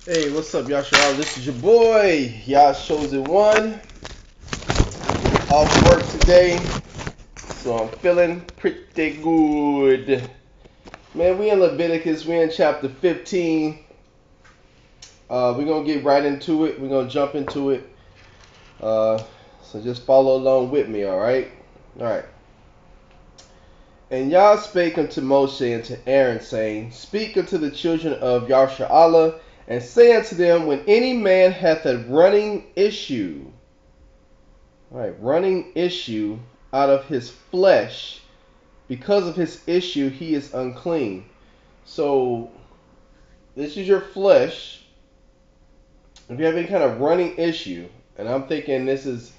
Hey, what's up, y'all? This is your boy, y'all chosen one. Off work today, so I'm feeling pretty good. Man, we in Leviticus. We in chapter 15. We're gonna get right into it. We're gonna jump into it. So just follow along with me, all right? All right. And Yah spake unto Moshe and to Aaron, saying, Speak unto the children of Yashar'Allah, and say unto them, When any man hath a running issue, all right, running issue out of his flesh, because of his issue, he is unclean. So, this is your flesh. If you have any kind of running issue, and I'm thinking this is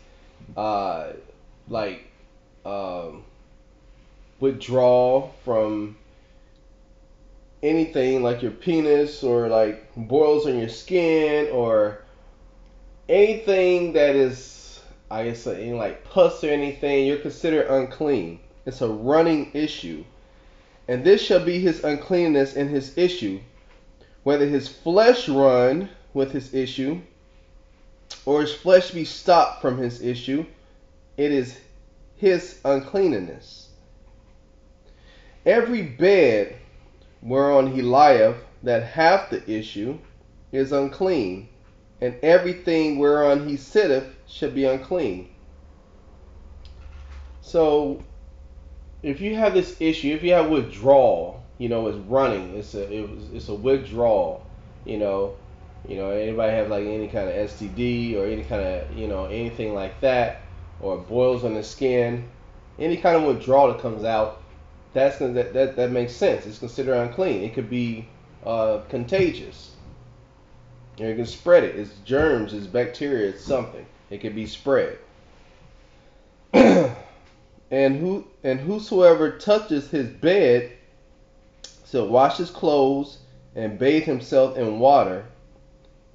like um, withdrawal from anything like your penis or like boils on your skin or anything that is, I guess, any like pus or anything, you're considered unclean. It's a running issue. And this shall be his uncleanness in his issue, whether his flesh run with his issue, or his flesh be stopped from his issue, it is his uncleanness. Every bed whereon he lieth that hath the issue is unclean, and everything whereon he sitteth shall be unclean. So, if you have this issue, if you have withdrawal, it's running. It's a withdrawal. You know, anybody have like any kind of STD or any kind of anything like that, or boils on the skin, any kind of withdrawal that comes out, that makes sense. It's considered unclean. It could be contagious. You can spread it. It's germs. It's bacteria. It's something. It can be spread. And whosoever touches his bed shall wash his clothes and bathe himself in water,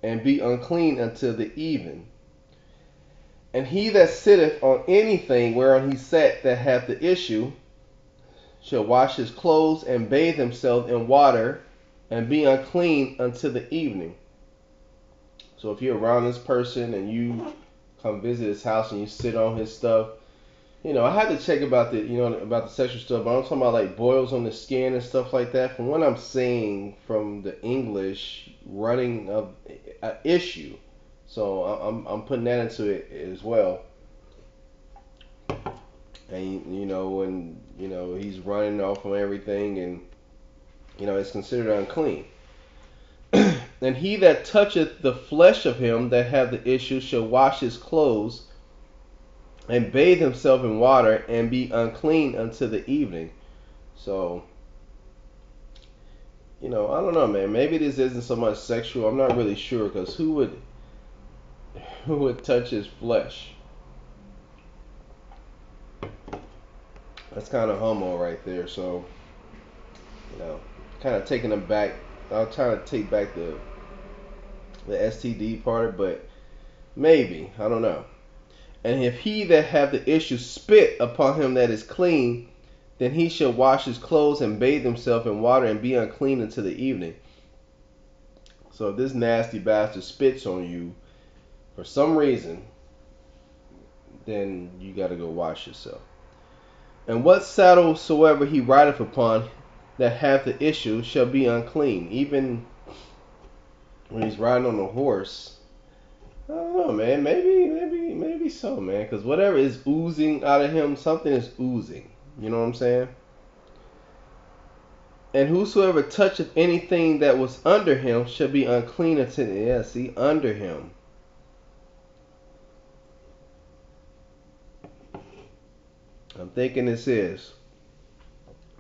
and be unclean until the even. And he that sitteth on anything whereon he sat that hath the issue shall wash his clothes and bathe himself in water, and be unclean until the evening. So if you're around this person and you come visit his house and you sit on his stuff, I had to check about about the sexual stuff, but I'm talking about like boils on the skin and stuff like that. From what I'm seeing from the English, running of an issue, so I'm putting that into it as well. And when he's running off on everything, and it's considered unclean. And he that toucheth the flesh of him that have the issue shall wash his clothes and bathe himself in water, and be unclean until the evening. So, I don't know, man. Maybe this isn't so much sexual. I'm not really sure, because who would touch his flesh? That's kind of homo right there. So, you know, kind of taking them back. I'll try to take back the STD part, but maybe I don't know. And if he that have the issue spit upon him that is clean, then he shall wash his clothes and bathe himself in water, and be unclean until the evening. So if this nasty bastard spits on you for some reason, then you got to go wash yourself. And what saddle soever he rideth upon that hath the issue shall be unclean. Even when he's riding on a horse, I don't know, man. Maybe so, man. Because whatever is oozing out of him, something is oozing. You know what I'm saying? And whosoever toucheth anything that was under him shall be unclean until, yeah, see, under him. I'm thinking this is,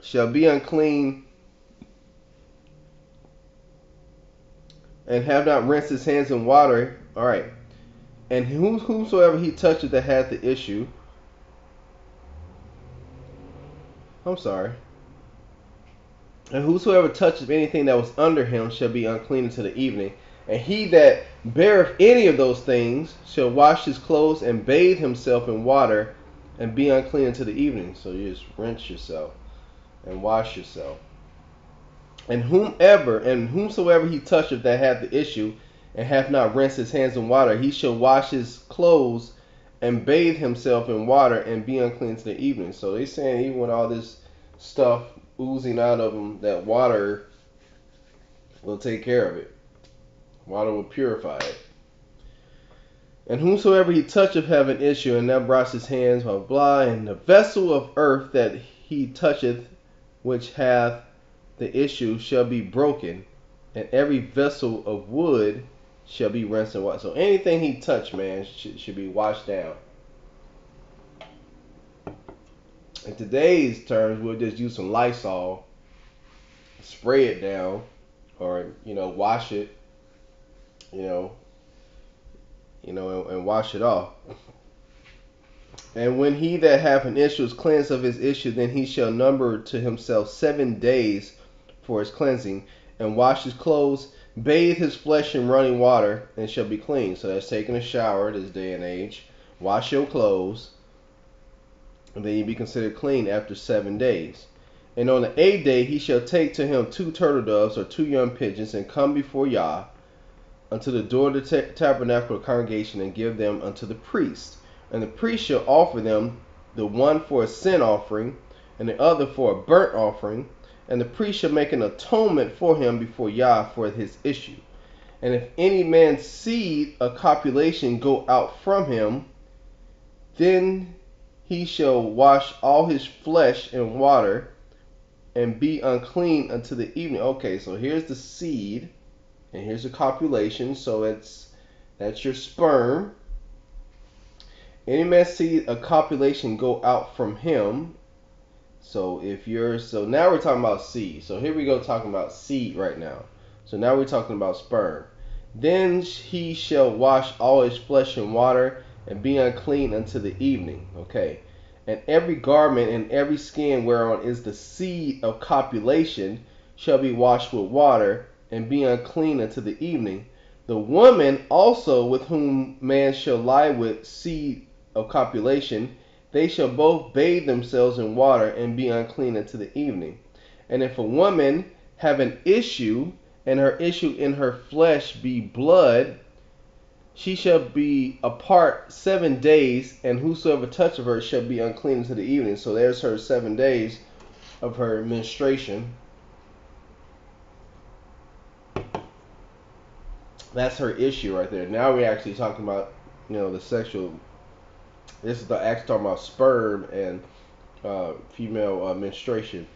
shall be unclean, and have not rinsed his hands in water. All right. And whosoever he toucheth that hath the issue, I'm sorry. And whosoever toucheth anything that was under him shall be unclean until the evening. And he that beareth any of those things shall wash his clothes and bathe himself in water, and be unclean until the evening. So you just rinse yourself and wash yourself. And whomsoever he toucheth that hath the issue, and hath not rinsed his hands in water, he shall wash his clothes and bathe himself in water and be unclean to the evening. So they saying even with all this stuff oozing out of him, that water will take care of it. Water will purify it. And whomsoever he toucheth have an issue, and now wash his hands, blah, blah, blah, and the vessel of earth that he toucheth, which hath the issue, shall be broken, and every vessel of wood shall be rinsed in water. So anything he touched, man, should be washed down. In today's terms, we'll just use some Lysol, spray it down, or wash it, you know, and wash it off. And when he that hath an issue is cleansed of his issue, then he shall number to himself 7 days for his cleansing, and wash his clothes, bathe his flesh in running water, and shall be clean. So that's taking a shower this day and age. Wash your clothes, and then you be considered clean after 7 days. And on the 8th day he shall take to him 2 turtle doves or 2 young pigeons, and come before Yah unto the door of the tabernacle of the congregation, and give them unto the priest. And the priest shall offer them, the one for a sin offering, and the other for a burnt offering. And the priest shall make an atonement for him before Yah for his issue. And if any man's seed a copulation go out from him, then he shall wash all his flesh in water, and be unclean unto the evening. Okay, so here's the seed, and here's the copulation. So that's your sperm. Any man see a copulation go out from him. So now we're talking about seed. So here we go talking about seed right now. So now we're talking about sperm. Then he shall wash all his flesh in water, and be unclean unto the evening. Okay. And every garment and every skin whereon is the seed of copulation shall be washed with water, and be unclean unto the evening. The woman also with whom man shall lie with seed of copulation, they shall both bathe themselves in water, and be unclean unto the evening. And if a woman have an issue, and her issue in her flesh be blood, she shall be apart 7 days, and whosoever toucheth her shall be unclean unto the evening. So there's her 7 days of her menstruation. That's her issue right there. Now we're actually talking about, the sexual. This is actually talking about sperm and female menstruation.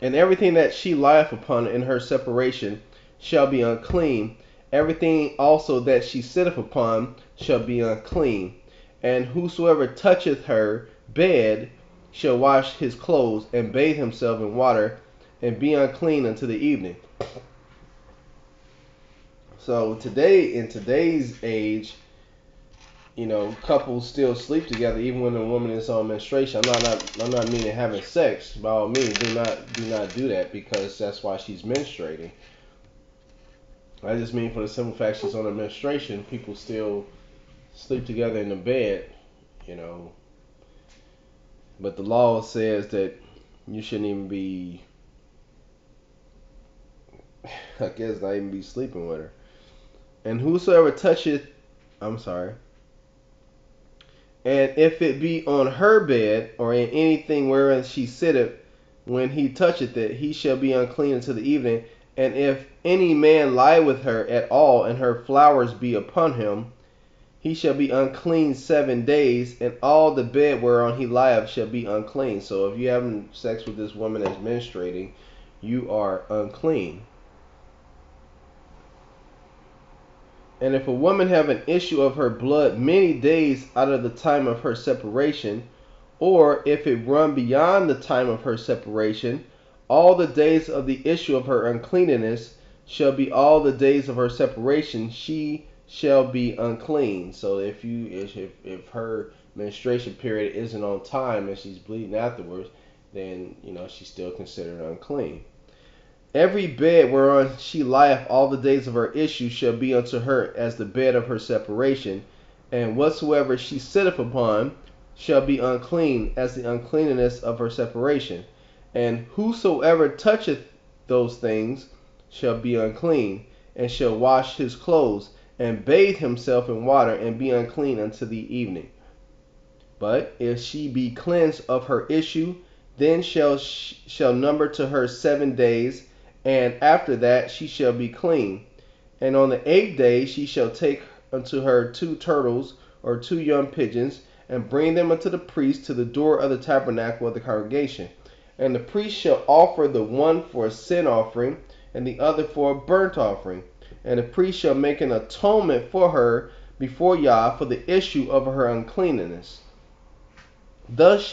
And everything that she lieth upon in her separation shall be unclean. Everything also that she sitteth upon shall be unclean. And whosoever toucheth her bed shall wash his clothes, and bathe himself in water, and be unclean unto the evening. So in today's age, couples still sleep together even when the woman is on menstruation. I'm not meaning having sex. By all means, do not do that, because that's why she's menstruating. I just mean for the simple fact she's on a menstruation, people still sleep together in the bed, But the law says that you shouldn't even be, I guess, not even be sleeping with her. And whosoever toucheth, and if it be on her bed, or in anything wherein she sitteth, when he toucheth it, he shall be unclean until the evening. And if any man lie with her at all, and her flowers be upon him, he shall be unclean 7 days, and all the bed whereon he lieth shall be unclean. So if you're having sex with this woman that's menstruating, you are unclean. And if a woman have an issue of her blood many days out of the time of her separation, or if it run beyond the time of her separation, all the days of the issue of her uncleanness shall be all the days of her separation. She shall be unclean. So if her menstruation period isn't on time and she's bleeding afterwards, then she's still considered unclean. Every bed whereon she lieth all the days of her issue shall be unto her as the bed of her separation, and whatsoever she sitteth upon shall be unclean as the uncleanness of her separation. And whosoever toucheth those things shall be unclean, and shall wash his clothes, and bathe himself in water, and be unclean until the evening. But if she be cleansed of her issue, then shall number to her 7 days, and after that she shall be clean. And on the 8th day she shall take unto her 2 turtles or 2 young pigeons, and bring them unto the priest to the door of the tabernacle of the congregation. And the priest shall offer the one for a sin offering, and the other for a burnt offering. And the priest shall make an atonement for her before Yah for the issue of her uncleanness. Thus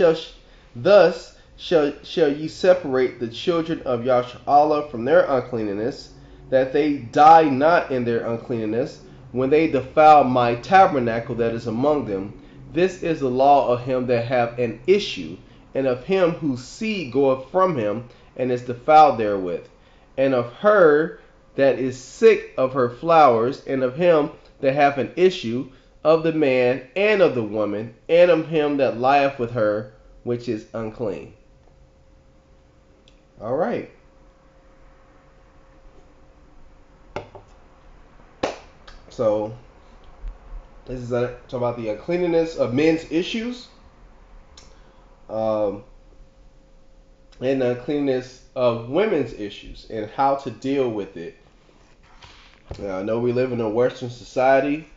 shall ye separate the children of Yashar'Allah from their uncleanness, that they die not in their uncleanness, when they defile my tabernacle that is among them. This is the law of him that have an issue, and of him whose seed goeth from him, and is defiled therewith, and of her that is sick of her flowers, and of him that hath an issue, of the man and of the woman, and of him that lieth with her, which is unclean. All right. So this is talking about the uncleanness of men's issues, um, and the uncleanness of women's issues, and how to deal with it. Now, I know we live in a Western society.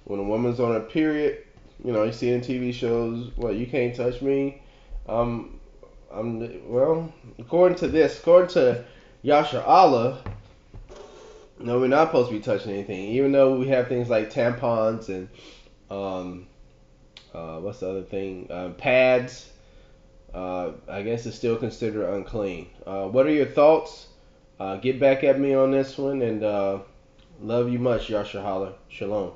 When a woman's on her period, you see in TV shows, well, you can't touch me. Well, according to Yashar'Allah, no, we're not supposed to be touching anything. Even though we have things like tampons and what's the other thing? Pads. I guess it's still considered unclean. What are your thoughts? Get back at me on this one, and love you much, Yashar'Allah. Shalom.